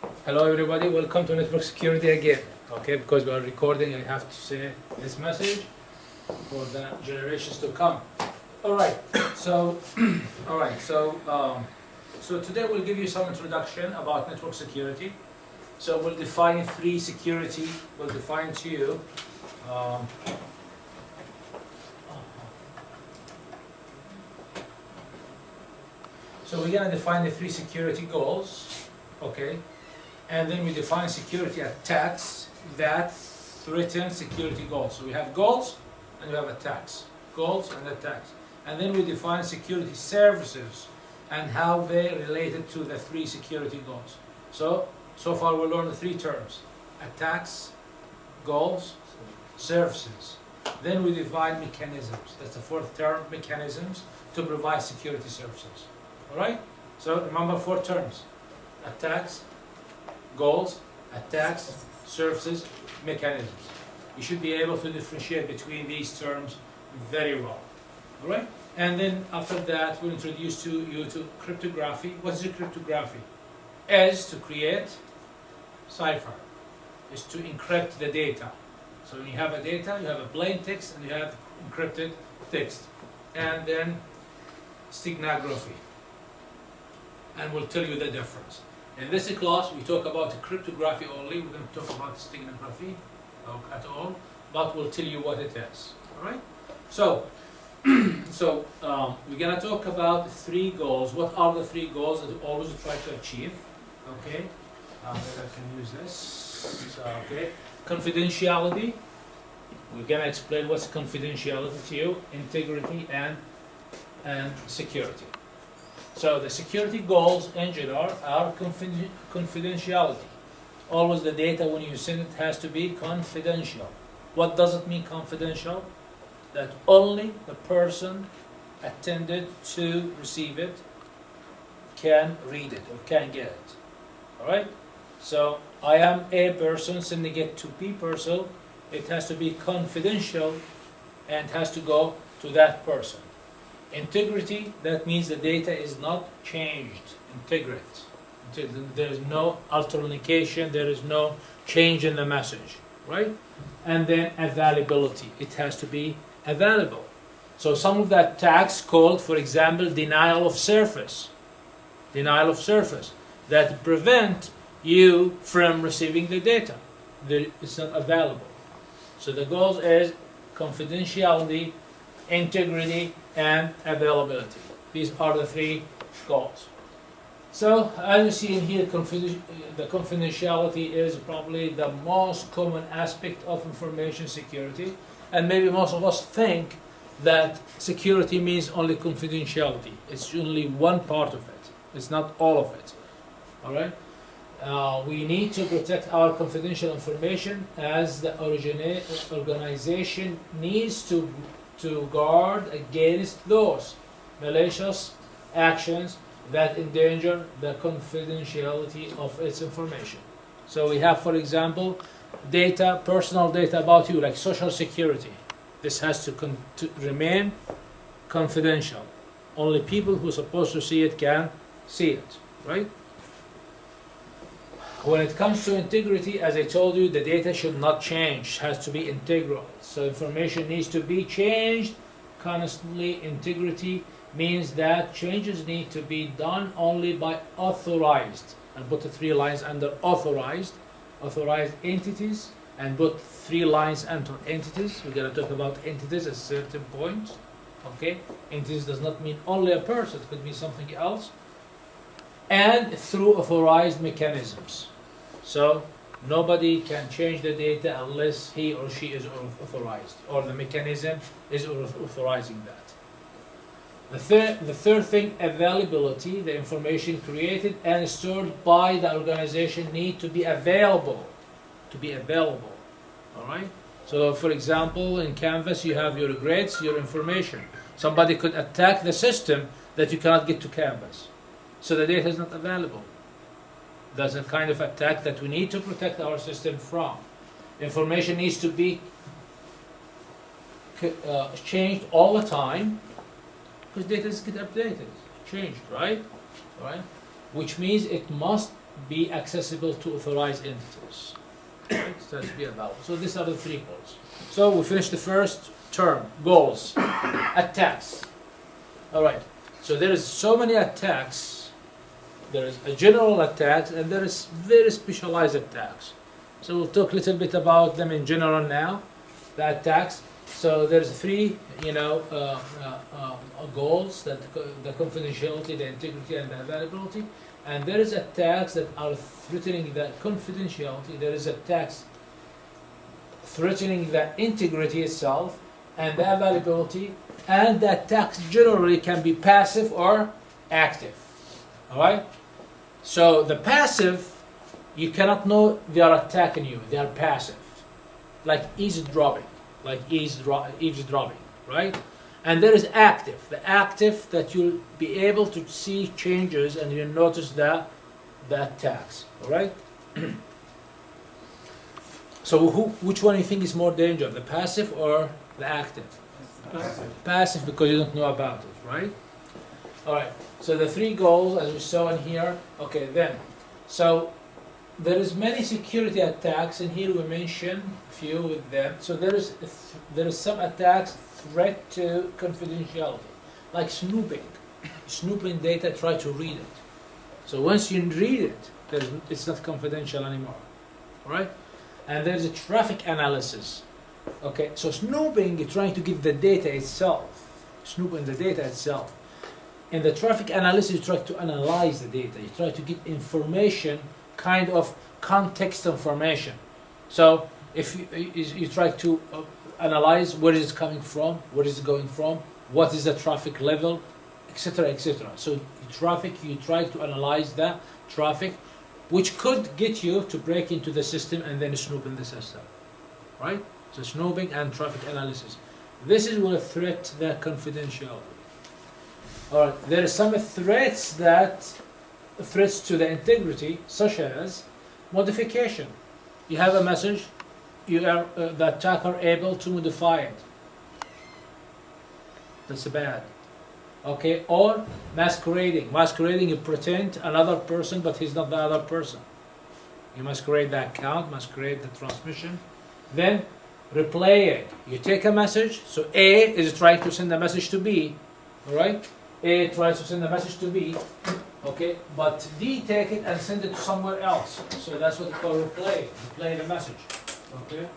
Hello everybody, welcome to network security again. Okay, because we are recording, I have to say this message for the generations to come. Alright, so so today we'll give you some introduction about network security. So we'll define three security, we'll define to you so we're going to define the three security goals, okay? And then we define security attacks that threaten security goals. So we have goals and we have attacks. Goals and attacks. And then we define security services and how they related to the three security goals. So far we learned the three terms. Attacks, goals, services. Then we define mechanisms. That's the fourth term, mechanisms to provide security services. Alright? So remember four terms. Attacks, goals, attacks, services, mechanisms. You should be able to differentiate between these terms very well. Alright? And then after that, we'll introduce you to cryptography. What is cryptography? Is to create cipher. Is to encrypt the data. So when you have a data, you have a plain text and you have encrypted text. And then steganography. And we'll tell you the difference. In this class, we talk about cryptography only. We don't talk about steganography at all, but we'll tell you what it is. All right? So, we're gonna talk about three goals. What are the three goals that we always try to achieve? Okay. Maybe I can use this. So, okay. Confidentiality. We're gonna explain what's confidentiality to you. Integrity and security. So the security goals in general are confidentiality. Always the data when you send it has to be confidential. What does it mean confidential? That only the person attended to receive it can read it or can get it. Alright? So I am A person sending it to B person. It has to be confidential and has to go to that person. Integrity, that means the data is not changed. Integrate. There is no authentication, there is no change in the message, right? And then availability, it has to be available. So some of the attacks called, for example, denial of service. Denial of service, that prevent you from receiving the data. It's not available. So the goal is confidentiality, integrity, and availability. These are the three goals. So as you see in here, the confidentiality is probably the most common aspect of information security, and maybe most of us think that security means only confidentiality. It's only one part of it. It's not all of it. All right. We need to protect our confidential information as the organization needs to guard against those malicious actions that endanger the confidentiality of its information. So we have, for example, data, personal data about you, like social security. This has to remain confidential. Only people who are supposed to see it can see it, right? When it comes to integrity, as I told you, the data should not change, has to be integral. So information needs to be changed constantly. Integrity means that changes need to be done only by authorized. And put the three lines under authorized entities, and put three lines under entities. We're going to talk about entities at a certain point. Okay? Entities does not mean only a person, it could be something else. And through authorized mechanisms. So nobody can change the data unless he or she is authorized, or the mechanism is authorizing that. The third thing, availability. The information created and stored by the organization need to be available. To be available. All right. So, for example, in Canvas you have your grades, your information. Somebody could attack the system that you cannot get to Canvas. So the data is not available. That's a kind of attack that we need to protect our system from. Information needs to be changed all the time, because data is get updated, changed, right? Right? which means it must be accessible to authorized entities. Right? So it has to be available. So these are the three goals. So we finished the first term, goals, attacks. All right. So there is so many attacks. There is a general attack and there is very specialized attacks. So we'll talk a little bit about them in general now, the attacks. So there's three, goals: that the confidentiality, the integrity, and the availability. And there is attacks that are threatening the confidentiality. There is attacks threatening the integrity itself and the availability. And the attacks generally can be passive or active. All right. So the passive, you cannot know they are attacking you. They are passive, like eavesdropping, right? And there is active. The active that you'll be able to see changes and you'll notice the attacks. All right. So which one you think is more dangerous, the passive or the active? Passive, because you don't know about it, right? All right. So the three goals, as we saw in here. Okay, then. So there is many security attacks, and here we mention a few with them. So there is some attacks threat to confidentiality, like snooping data. Try to read it. So once you read it, it's not confidential anymore. All right. And there's a traffic analysis. Okay, so snooping is trying to get the data itself. Snooping the data itself. In the traffic analysis, you try to analyze the data. You try to get information, kind of context information. So if you try to analyze where is it coming from, where is it going from, what is the traffic level, etc., etc. So you try to analyze the traffic, which could get you to break into the system and then snoop in the system, right? So snooping and traffic analysis. This is what threat the confidentiality. All right, there are some threats to the integrity, such as modification. You have a message, the attacker able to modify it. That's bad. Okay, or masquerading. Masquerading, you pretend another person, but he's not the other person. You masquerade the account, masquerade the transmission. Then replay it. You take a message, so A is trying to send a message to B, all right? A tries to send a message to B, okay, but D take it and send it to somewhere else. So that's what we call replay the message, okay?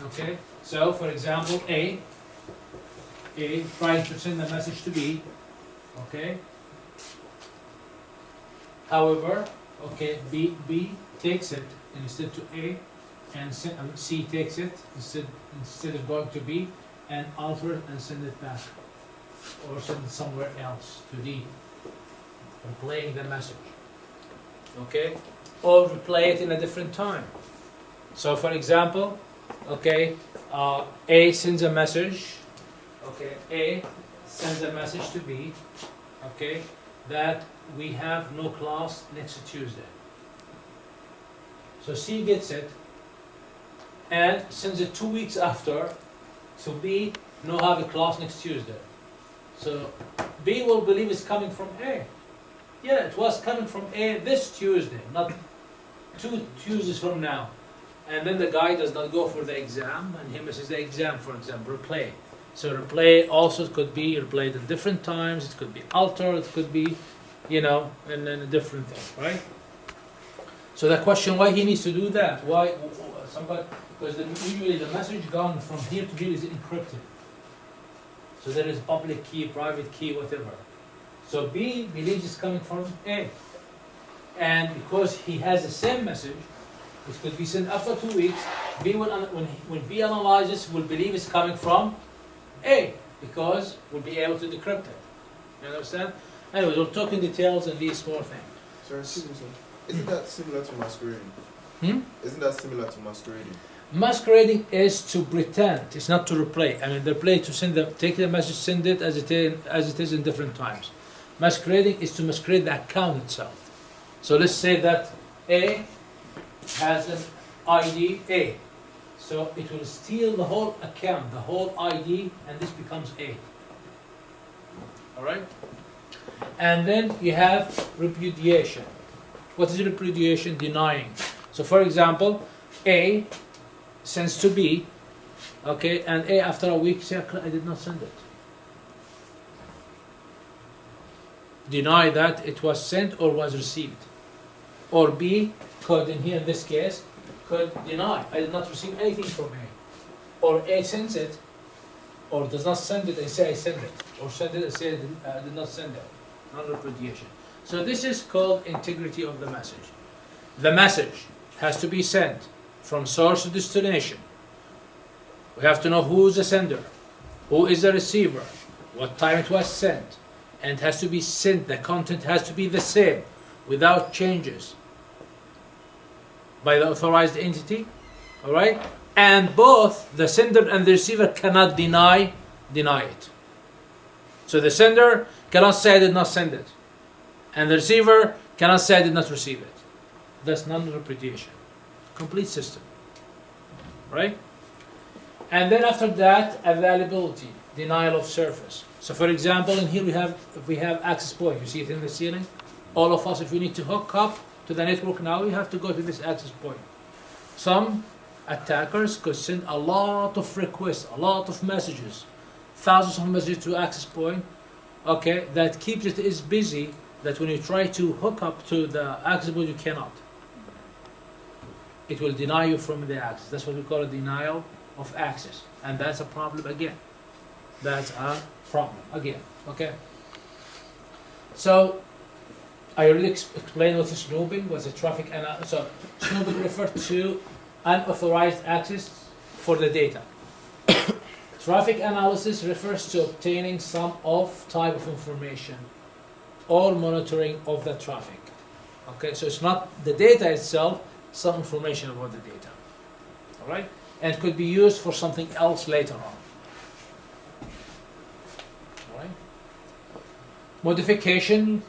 Okay, so for example, A tries to send a message to B, okay? However, okay, B takes it instead to A, and C takes it instead of going to B, and alter it and send it back, or send it somewhere else to D, replaying the message, okay? Or replay it in a different time. So for example, okay, A sends a message, okay, A sends a message to B, okay, that we have no class next Tuesday. So C gets it and sends it 2 weeks after, so B no have a class next Tuesday. So B will believe it's coming from A. Yeah, it was coming from A this Tuesday, not 2 Tuesdays from now. And then the guy does not go for the exam, and he misses the exam, for example, replay. So replay also could be replayed at different times, it could be altered, it could be, and then a different thing, right? So the question, why he needs to do that? Why somebody? Because usually the message gone from here to here is encrypted. So there is public key, private key, whatever. So B believes it's coming from A. And because he has the same message, which could be sent after 2 weeks, B will, when B analyzes, will believe it's coming from A, because we'll be able to decrypt it. You understand? Anyway, we'll talk in details on these small things. Sorry, excuse me, sir. Isn't that similar to masquerading? Isn't that similar to masquerading? Masquerading is to pretend. It's not to replay. I mean, the play to take the message, send it as it is in different times. Masquerading is to masquerade the account itself. So let's say that A has an ID A. So it will steal the whole account, the whole ID, and this becomes A. Alright? And then you have repudiation. What is repudiation? Denying. So for example, A sends to B, okay, and A after a week says, I did not send it. Deny that it was sent or was received. Or B could, in here in this case, could deny, I did not receive anything from A. Or A sends it, or does not send it and say I send it. Or send it and say I did not send it. Non-repudiation. So this is called integrity of the message. The message has to be sent from source to destination. We have to know who is the sender, who is the receiver, what time it was sent, and it has to be sent, the content has to be the same, without changes, by the authorized entity, alright? And both the sender and the receiver cannot deny it. So the sender cannot say I did not send it, and the receiver cannot say I did not receive it. That's non-repudiation. Complete system, right? And then after that, availability, denial of service. So for example, in here we have access point. You see it in the ceiling. All of us, if we need to hook up to the network now, we have to go to this access point. Some attackers could send a lot of requests, a lot of messages, thousands of messages to access point. Okay, that keeps it is busy. That when you try to hook up to the access point, you cannot. It will deny you from the access. That's what we call a denial of access, and that's a problem again. That's a problem again. Okay. So I already explained what is snooping. Was a traffic analysis. So snooping refers to unauthorized access for the data. Traffic analysis refers to obtaining some type of information or monitoring of the traffic. Okay, so it's not the data itself, some information about the data. All right, and could be used for something else later on. All right. Modification.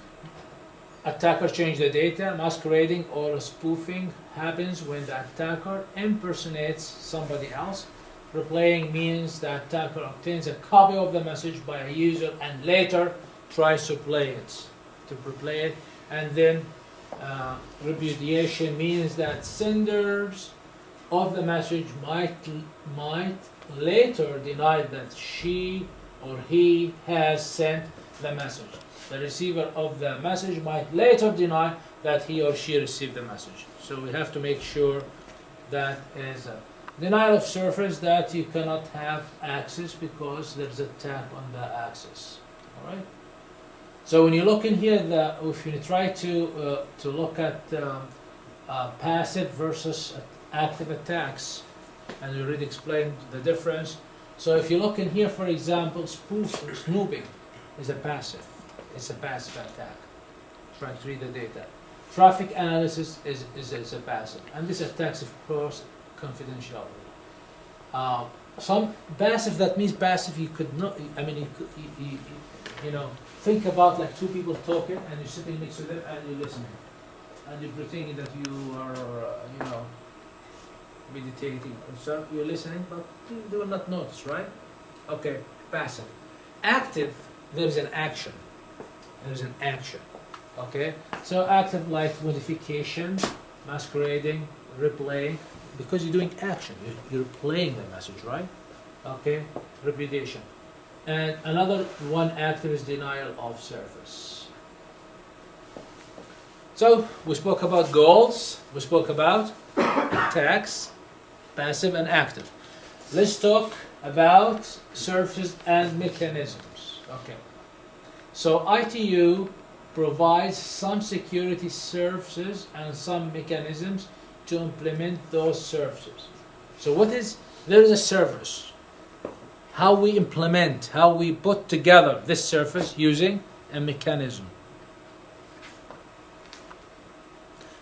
Attacker change the data. Masquerading or spoofing happens when the attacker impersonates somebody else. Replaying means the attacker obtains a copy of the message by a user and later tries to replay it. And then repudiation means that senders of the message might later deny that she or he has sent the message. The receiver of the message might later deny that he or she received the message. So we have to make sure that is a denial of service, that you cannot have access because there's a tap on the access. All right. So when you look in here, if you try to look at passive versus active attacks, and we already explained the difference. So if you look in here, for example, snooping is a passive. It's a passive attack, trying to read the data. Traffic analysis is a passive, and this attacks, of course, confidentiality. Some passive, that means passive. You could not. I mean, you know, think about like two people talking, and you're sitting next to them, and you're listening, and you're pretending that you are, meditating. So you're listening, but you will not notice, right? Okay, passive. Active, there is an action. There's an action. Okay, so active, like modification, masquerading, replay, because you're doing action. You're playing the message, right? Okay, repudiation. And another one, active, is denial of service. So we spoke about goals. We spoke about attacks, passive and active. Let's talk about services and mechanisms. Okay. So ITU provides some security services and some mechanisms to implement those services. So there is a service. How we implement, how we put together this service using a mechanism.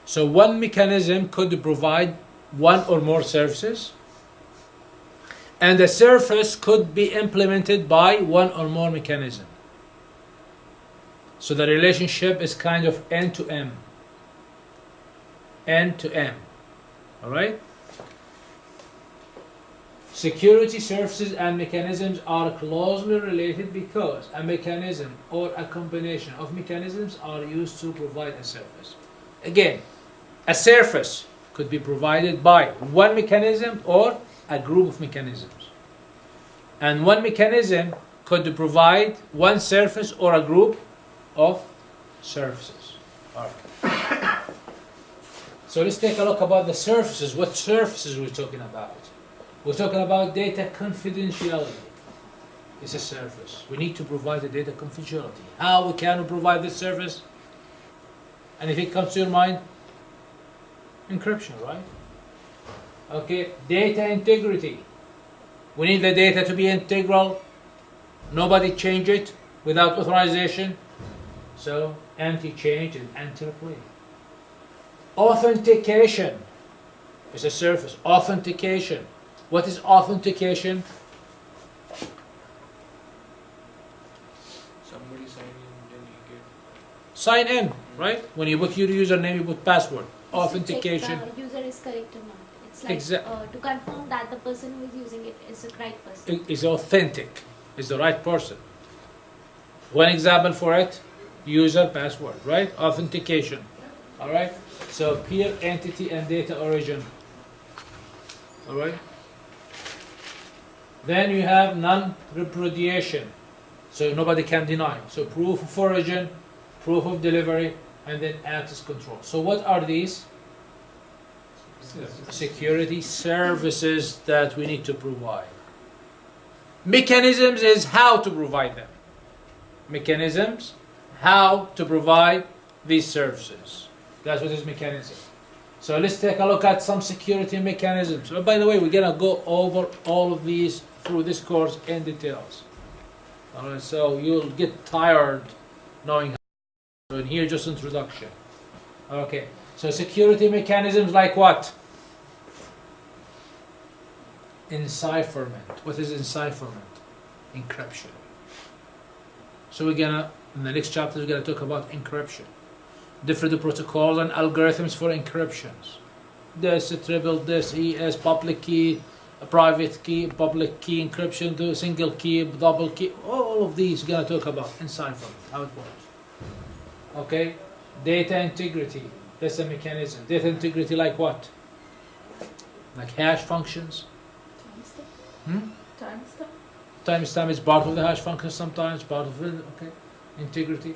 So one mechanism could provide one or more services, and the service could be implemented by one or more mechanisms. So the relationship is kind of end to end. End to end. All right? Security services and mechanisms are closely related because a mechanism or a combination of mechanisms are used to provide a service. Again, a service could be provided by one mechanism or a group of mechanisms. And one mechanism could provide one service or a group of services. All right. So let's take a look about the services. What services we're talking about? We're talking about data confidentiality. It's a service. We need to provide the data confidentiality. How we can provide this service? Anything comes to your mind? Encryption, right? Okay, data integrity. We need the data to be integral. Nobody change it without authorization. So, anti-change and anti-replay. Authentication is a service. Authentication. What is authentication? Somebody sign in, then you get. Sign in, right? When you put your username, you put password. Authentication. Check the user is correct or not. It's like to confirm that the person who is using it is the right person. It is authentic. Is the right person. One example for it: user password, right? Authentication. All right. So peer, entity, and data origin. All right. Then you have non-repudiation. So nobody can deny. So proof of origin, proof of delivery, and then access control. So what are these? Security services that we need to provide. Mechanisms is how to provide them. Mechanisms, how to provide these services. That's what is mechanism. So let's take a look at some security mechanisms. Oh, by the way, we're gonna go over all of these through this course in details. All right, so you'll get tired knowing how. So in here, just introduction. Okay, so security mechanisms like what? Encipherment. What is encipherment? Encryption. So we're gonna, in the next chapter, we're gonna talk about encryption. Different protocols and algorithms for encryptions. This, triple this, ES, public key, a private key, public key encryption, the single key, double key. All of these we're gonna talk about encipherment, how it works. Okay, data integrity. That's a mechanism. Data integrity like what? Like hash functions. Timestamp? Timestamp is part of the hash function sometimes, part of it, okay. Integrity.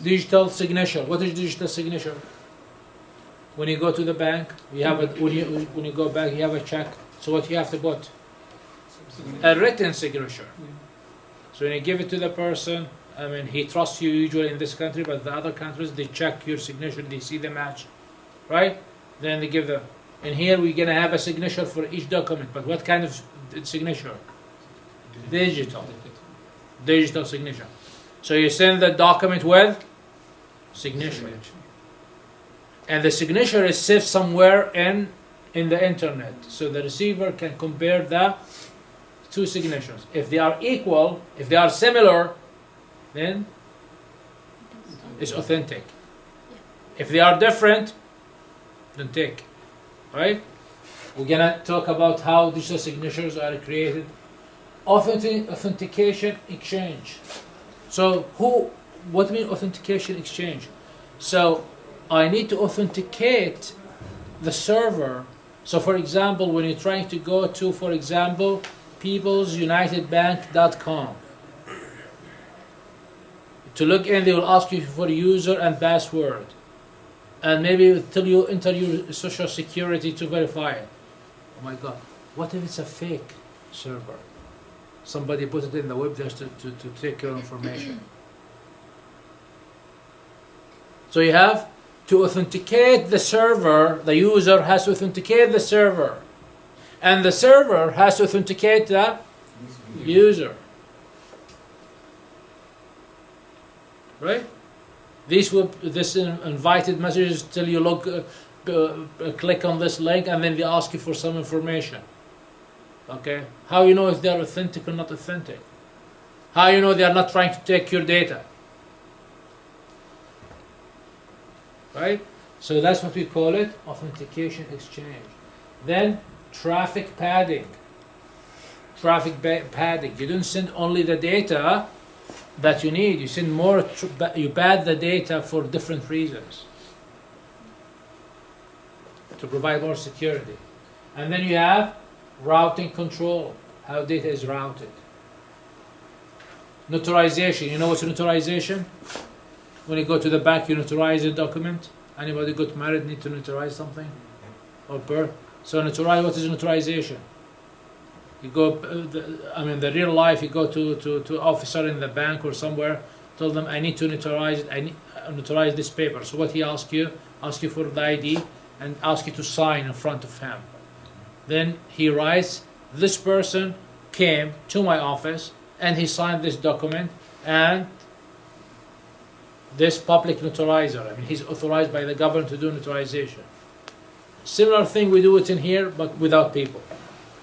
Digital signature. What is digital signature? When you go to the bank, you have a, when you go back, you have a check. So what you have to put? A written signature. So when you give it to the person, I mean, he trusts you usually in this country, but the other countries, they check your signature, they see the match, right? Then they give the, and here we're gonna have a signature for each document, but what kind of signature? Digital. Digital signature. So you send the document with signature. And the signature is saved somewhere in the internet. So the receiver can compare the two signatures. If they are equal, if they are similar, then it's authentic. If they are different, then take. Right? We're gonna talk about how digital signatures are created. Authentication exchange. So what means authentication exchange? So I need to authenticate the server. So for example, when you're trying to go to, for example, peoplesunitedbank.com, to log in, they will ask you for user and password. And maybe till you enter your social security to verify it. Oh my God, what if it's a fake server? Somebody put it in the web just to take your information. So you have to authenticate the server, the user has to authenticate the server. And the server has to authenticate the user. Right? This invited messages till you click on this link and then they ask you for some information. Okay? How you know if they are authentic or not authentic? How you know they are not trying to take your data? Right? So that's what we call it, authentication exchange. Then traffic padding. traffic padding. You don't send only the data that you need. You send more. You pad the data for different reasons to provide more security. And then you have routing control, how data is routed. Notarization. You know what's notarization? When you go to the bank, you notarize a document. Anybody got married need to notarize something? Or birth? So notarize, what is notarization? You go, the real life, you go to officer in the bank or somewhere, tell them, I need to notarize it, I need notarize this paper. So what he asks you for the ID, and ask you to sign in front of him. Then he writes, this person came to my office and he signed this document, and this public notarizer, he's authorized by the government to do notarization. Similar thing, we do it in here, but without people,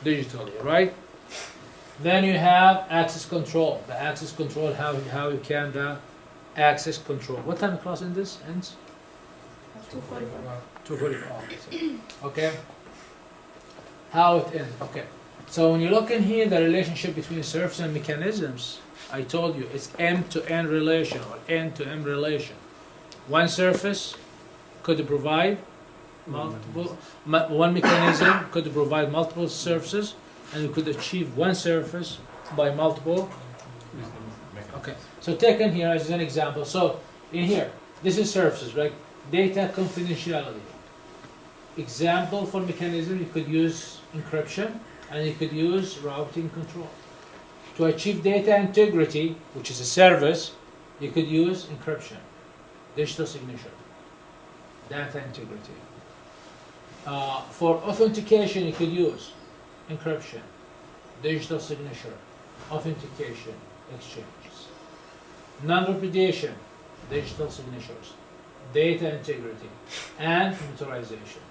digitally, right? Then you have access control. The access control, how you can the access control. What time of class in this ends? 2:45. Okay. How it ends? Okay. So when you look in here, the relationship between surfaces and mechanisms, I told you it's M-to-N relation or N-to-M relation. One surface could provide multiple, one mechanism could provide multiple surfaces, and you could achieve one surface by multiple. Okay. So taken here as an example. So in here, this is surfaces, right? Data confidentiality. Example for mechanism, you could use encryption and you could use routing control. To achieve data integrity, which is a service, you could use encryption, digital signature, data integrity. For authentication, you could use encryption, digital signature, authentication, exchanges. Non-repudiation, digital signatures, data integrity, and notarization.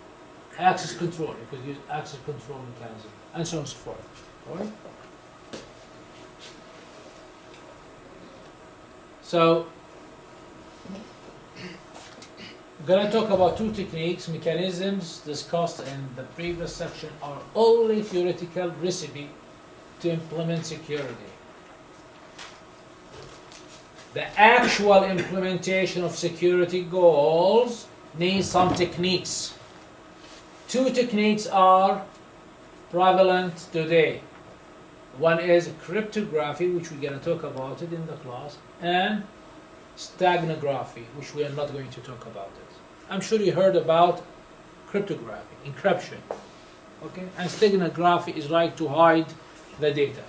Access control, you could use access control mechanism, and so on and so forth. All right? So, I'm going to talk about two techniques. Mechanisms discussed in the previous section are only theoretical recipe to implement security. The actual implementation of security goals needs some techniques. Two techniques are prevalent today. One is cryptography, which we're going to talk about it in the class, and steganography, which we are not going to talk about it. I'm sure you heard about cryptography, encryption. Okay? And steganography is like to hide the data.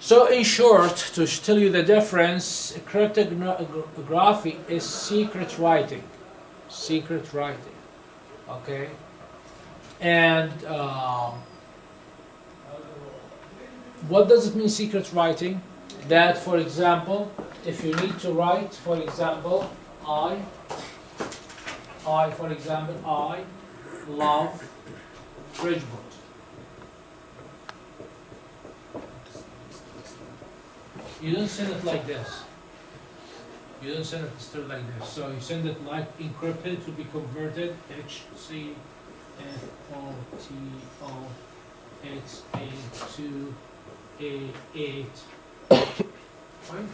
So in short, to tell you the difference, cryptography is secret writing. Secret writing. Okay? And what does it mean, secret writing? That, for example, if you need to write, for example, I love Bridgeport. You don't send it like this. You don't send it still like this. So you send it like encrypted to be converted, HCFOTOXA2A8. Right?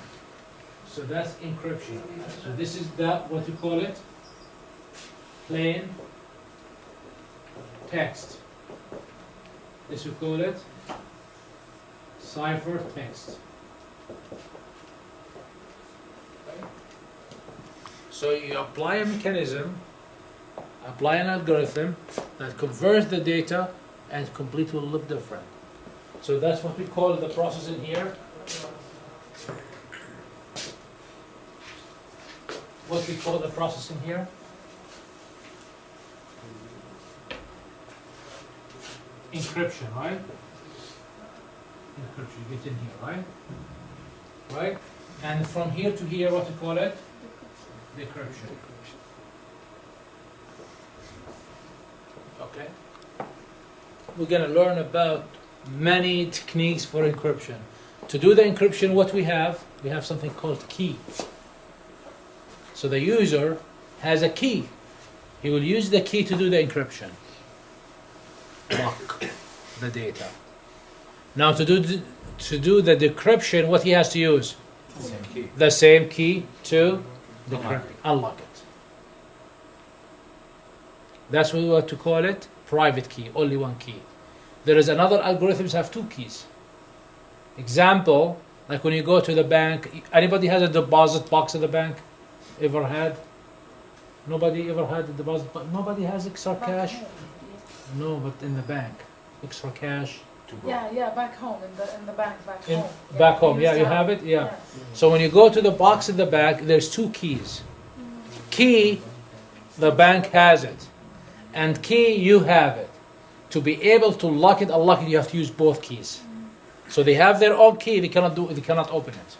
So that's encryption. So this is what you call it? Plain text. This we call it cipher text. So you apply a mechanism, apply an algorithm that converts the data and completely will look different. So that's what we call the process in here. What we call the process in here? Encryption, right? Encryption, get in here, right? Right? And from here to here, what we call it? Decryption. Okay? We're going to learn about many techniques for encryption. To do the encryption, what we have something called key. So the user has a key. He will use the key to do the encryption. Lock the data. Now to do the decryption, what he has to use? Same key. The same key to unlock it. That's what we want to call it, private key, only one key. There is another algorithms have two keys. Example, like when you go to the bank, anybody has a deposit box at the bank? Ever had? Nobody ever had a deposit box? Nobody has extra cash? No, but in the bank, extra cash. Yeah, back home in the bank, back home. Back home, we yeah, used you to have it, yeah. So when you go to the box in the back, there's two keys. Key, the bank has it, and key, you have it. To be able to lock it, unlock it, you have to use both keys. So they have their own key. They cannot open it.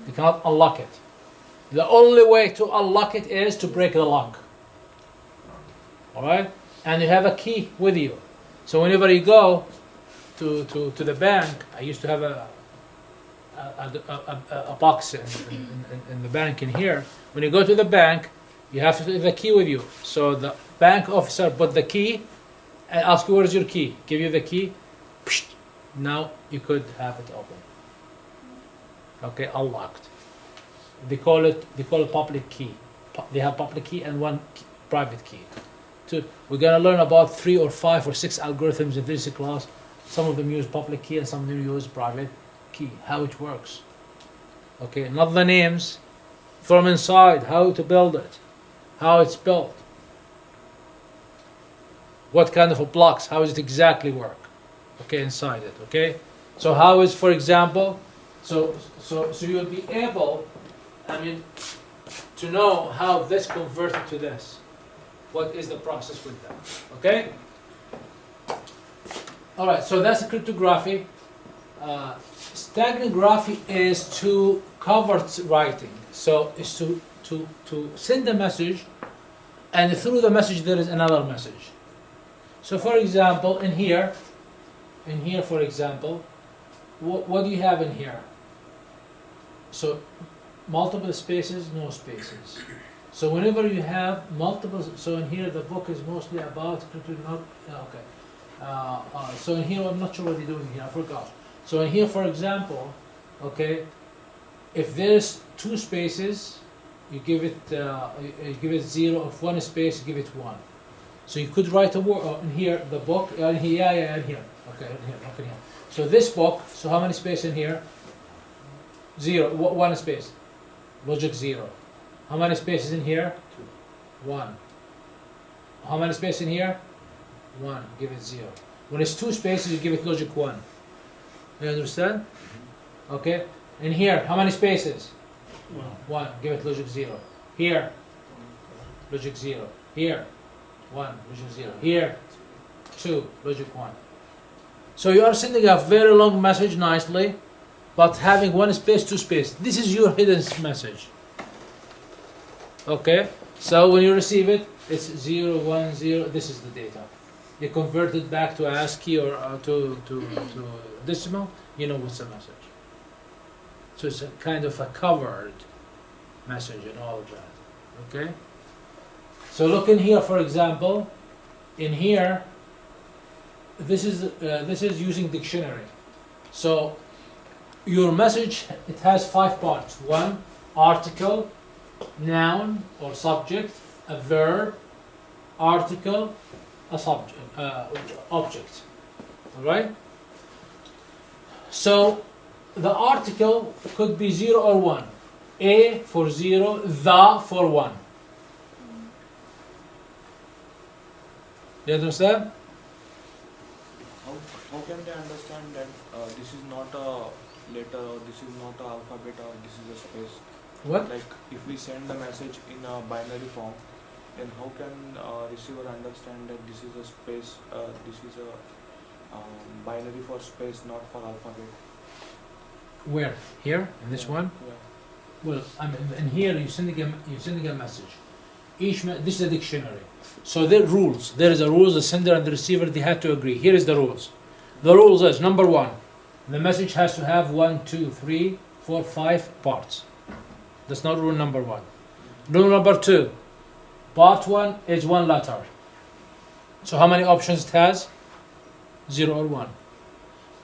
They cannot unlock it. The only way to unlock it is to break the lock. All right, and you have a key with you. So whenever you go to the bank, I used to have a box in the bank in here. When you go to the bank, you have to have the key with you. So the bank officer put the key and ask you, where's your key? Give you the key. Now you could have it open. Okay, unlocked. They call it public key. They have public key and one private key. So we're gonna learn about 3 or 5 or 6 algorithms in this class. Some of them use public key and some of them use private key. How it works. Okay, not the names. From inside, how to build it, how it's built, what kind of a blocks, how does it exactly work? Okay, inside it. Okay, so how is, for example, so you'll be able, to know how this converted to this. What is the process with that? Okay. All right. So that's cryptography. Steganography is to covert writing. So it's to send a message, and through the message there is another message. So for example, in here, for example, what do you have in here? So multiple spaces, no spaces. So whenever you have multiple, so in here the book is mostly about so in here I'm not sure what they're doing here. I forgot. So in here, for example, okay, if there's 2 spaces, you give it 0. If 1 space, you give it 1. So you could write a word in here. The book, in here, in here. Okay, in here. So this book. So how many spaces in here? 0. 1 space. Logic 0. How many spaces in here? 2. 1. How many spaces in here? 1. Give it 0. When it's 2 spaces, you give it logic 1. You understand? Okay. In here, how many spaces? 1. Give it logic 0. Here, logic 0. Here, 1. Logic 0. Here, 2. Logic 1. So you are sending a very long message nicely, but having 1 space, 2 space. This is your hidden message. Okay. So when you receive it, it's 0, 1, 0. This is the data. You convert it back to ASCII or to decimal. You know what's the message. So it's a kind of a covered message and all of that. Okay. So look in here, for example. In here, this is using dictionary. So your message, it has 5 parts. 1, article, noun or subject, a verb, article, a subject, object. All right. So the article could be 0 or 1. A for 0, the for 1. You understand? How can they understand that this is not a letter or this is not an alphabet or this is a space? What? Like if we send the message in a binary form, then how can receiver understand that this is a space, this is a binary for space, not for alphabet? Where? Here? In this one? Yeah. Well, in here you're sending a message. This is a dictionary. So there are rules. There is a rules. The sender and the receiver, they had to agree. Here is the rules. The rules is number 1. The message has to have 1, 2, 3, 4, 5 parts. That's not rule number 1. Rule number 2. Part 1 is 1 letter. So how many options it has? 0 or 1.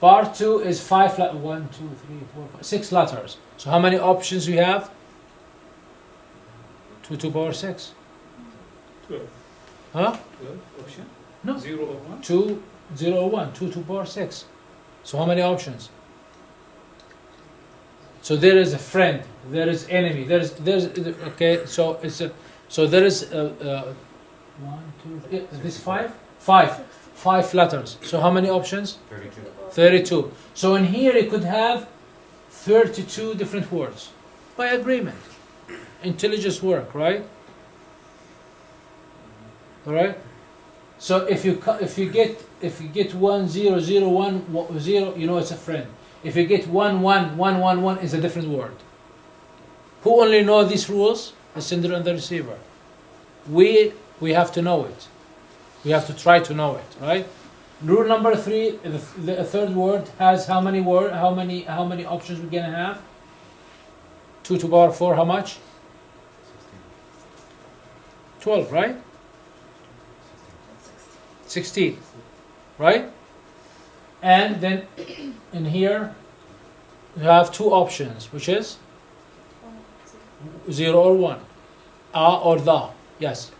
Part 2 is 5 1, 2, 3, 4, 5, 6 letters. So how many options we have? 2 to the power 6. 12. Huh? 12 option? No. 0 or 1? 2, 0, 1, 2 to the power 6. So how many options? So there is a friend, there is enemy, there's okay. So it's a, so there is 1, 2, 3. This 5, 5 letters. So how many options? 32. 32. So in here you could have 32 different words by agreement. Intelligence work, right? All right. So if you get 1 0 0 1 0, you know it's a friend. If you get 1 1 1 1 1, is a different word. Who only know these rules? The sender and the receiver. We have to know it. We have to try to know it, right? Rule number 3: the third word has how many how many options we're gonna have? 2 to the power 4. How much? 12, right? 16, right? And then in here you have 2 options, which is 0 or 1, or the. Yes.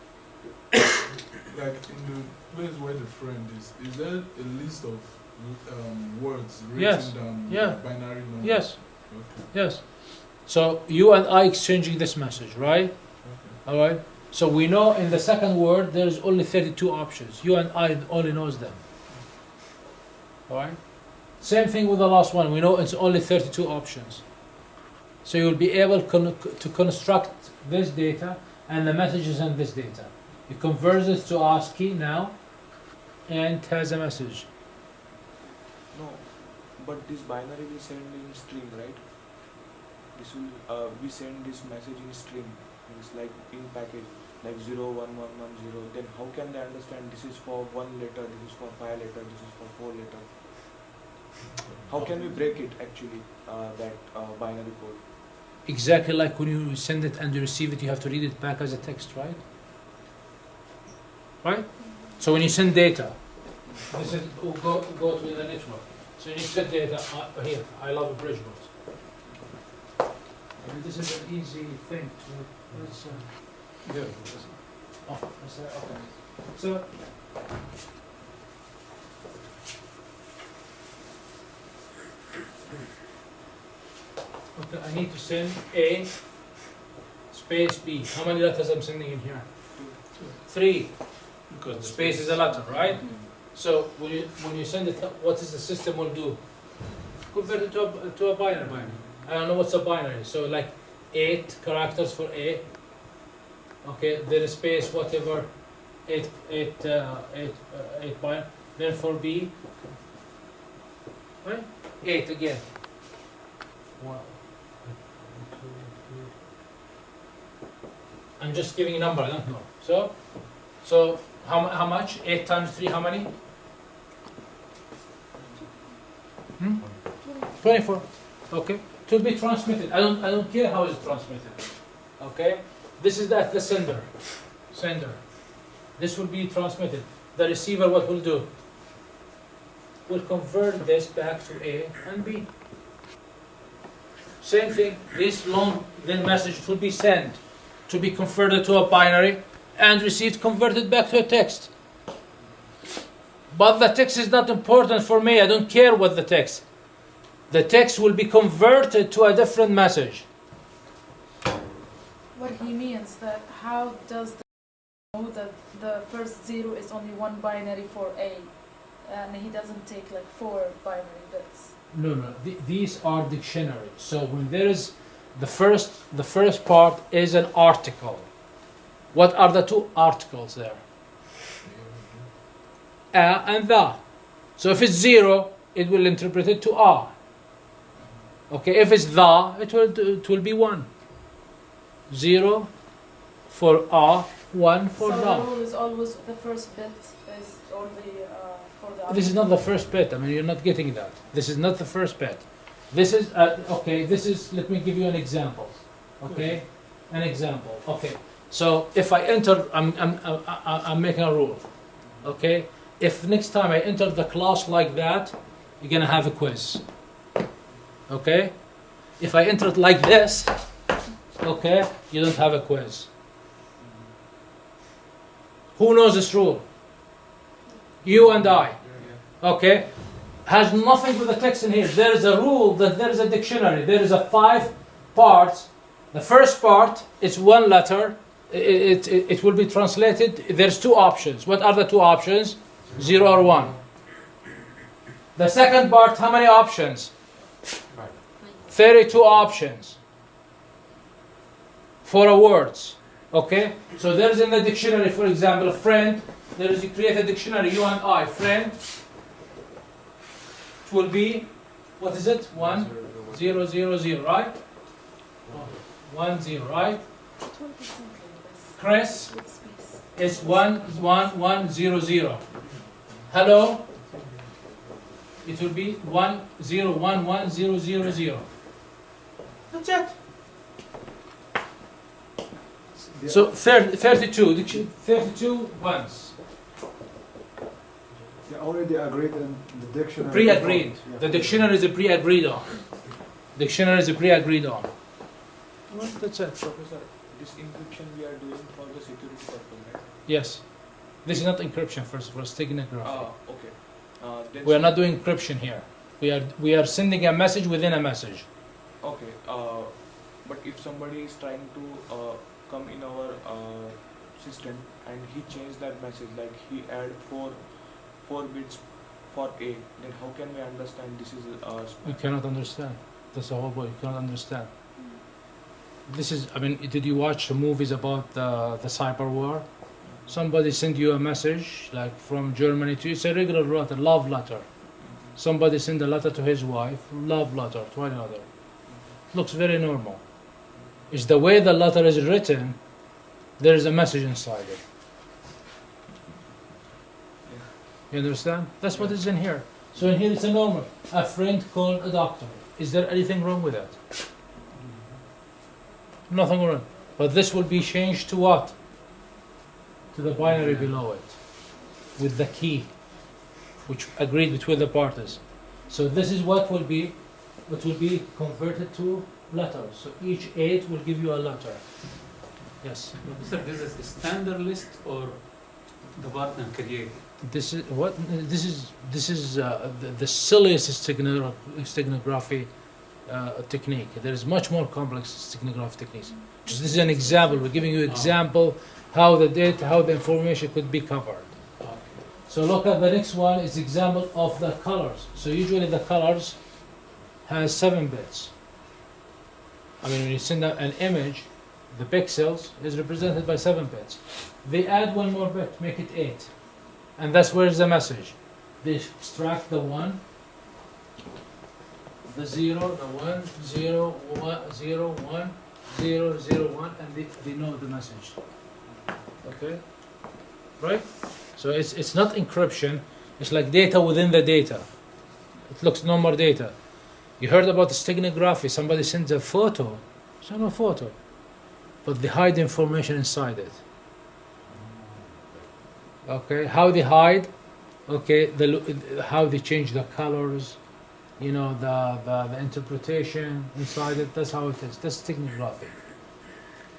Like in the place where the friend is there a list of words written Yes. down Yeah. with binary numbers? Yes. Okay. Yes. So you and I exchanging this message, right? Okay. All right. So we know in the second word there is only 32 options. You and I only knows them. All right. Same thing with the last one. We know it's only 32 options. So you will be able to construct this data and the messages in this data. You convert it to ASCII now, and it has a message. No, but this binary we send in string, right? This will we send this message in string. It's like in packet, like 0 1 1 1 0. Then how can they understand this is for 1 letter, this is for 5 letter, this is for 4 letter? How can we break it actually, that binary code? Exactly like when you send it and you receive it, you have to read it back as a text, right? Right? So when you send data, this is go to the network. So when you send data, here, I love abridgment. I mean, this is an easy thing to, let's, do. Oh, that's that, okay. So, okay, I need to send A space B. How many letters I'm sending in here? 3. Because the Space is a letter, right? So when you send it, what is the system will do? Convert it to a binary. I don't know what's a binary. So like 8 characters for A. Okay, then space whatever 8 binary. Then for B, right? 8 again. 1, 2, 3. I'm just giving a number. I don't know. So how much? 8 times 3. How many? 24. Okay. To be transmitted. I don't care how it's transmitted. Okay. This is the sender. This will be transmitted. The receiver, what will do? Will convert this back to A and B. Same thing. This long then message will be sent to be converted to a binary and received converted back to a text. But the text is not important for me. I don't care what the text. The text will be converted to a different message. What he means that how does the know that the first 0 is only one binary for A, and he doesn't take like 4 binary bits. No. These are dictionaries. So when there is the first part is an article. What are the 2 articles there? A and the. So if it's 0, it will interpret it to A. Okay, if it's the, it will be 1. 0 for A, 1 for So the. the rule is always the first bit is only for the. This is not the first bit. I mean, you're not getting that. This is not the first bit. This is okay. This is. Let me give you an example. Okay, an example. Okay. So if I enter, I'm making a rule. Okay. If next time I enter the class like that, you're gonna have a quiz. Okay? If I enter it like this, okay, you don't have a quiz. Who knows this rule? You and I. Okay? Has nothing with the text in here. There is a rule that there is a dictionary. There is a 5 parts. The first part is one letter. It will be translated. There's 2 options. What are the 2 options? 0 or 1. The second part, how many options? 32 options for a words. Okay? So there is in the dictionary, for example, friend. There is, you create a dictionary, you and I, friend. It will be, what is it? 1, 0, 0, 0, right? 1, 0, right? Chris is 1, 1, 1, 0, 0. Hello? It will be 1, 0, 1, 1, 0, 0, 0. That's it. So 32 ones. They already agreed in the dictionary. Pre-agreed. Yeah. The dictionary is a pre-agreed on. Dictionary is a pre-agreed on. Well, that's it. Professor, this encryption we are doing for the security purpose, right? Yes. This is not encryption first of all, it's steganography. Okay. Then We are not doing encryption here. We are sending a message within a message. Okay. But if somebody is trying to come in our system and he changed that message, like he add 4 bits for A, then how can we understand this is You cannot understand. That's the whole point. You cannot understand. This is, I mean, did you watch movies about the cyber war? Somebody send you a message, like from Germany to you. It's a regular letter, love letter. Somebody send a letter to his wife, love letter to another. Looks very normal. It's the way the letter is written, there is a message inside it. You understand? That's what is in here. So in here it's a normal. A friend called a doctor. Is there anything wrong with that? Nothing wrong. But this will be changed to what? To the binary below it. With the key, which agreed between the parties. So this is what will be converted to letters. So each 8 will give you a letter. Yes. Sir, this is a standard list or the partner created? This is what this is the silliest steganography technique. There is much more complex steganography techniques. Just this is an example. We're giving you an example how the data, how the information could be covered. So look at the next one. Is example of the colors. So usually the colors has 7 bits. I mean, when you send out an image, the pixels is represented by 7 bits. They add 1 more bit, make it 8. And that's where is the message. They extract the 1, the 0, the 1, 0, 1, 0, 1, 0, 0, 1, and they know the message. Okay? Right? So it's not encryption, it's like data within the data. It looks no more data. You heard about the steganography, somebody sends a photo, it's not a photo, but they hide information inside it. Okay, how they hide, okay, how they change the colors, you know, the interpretation inside it, that's how it is, that's steganography.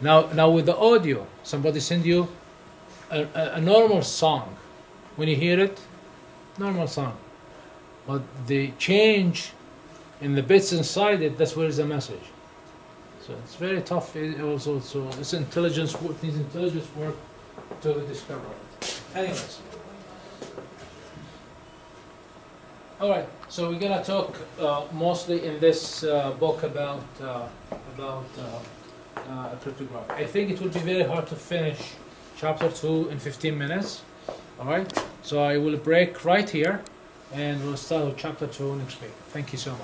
Now with the audio, somebody send you a normal song. When you hear it, normal song. But the change in the bits inside it, that's where is the message. So it's very tough also, so it's intelligence work, needs intelligence work to discover it. Anyways. Alright, so we're gonna talk mostly in this book about cryptography. I think it will be very hard to finish chapter 2 in 15 minutes. Alright, so I will break right here and we'll start with chapter 2 next week. Thank you so much.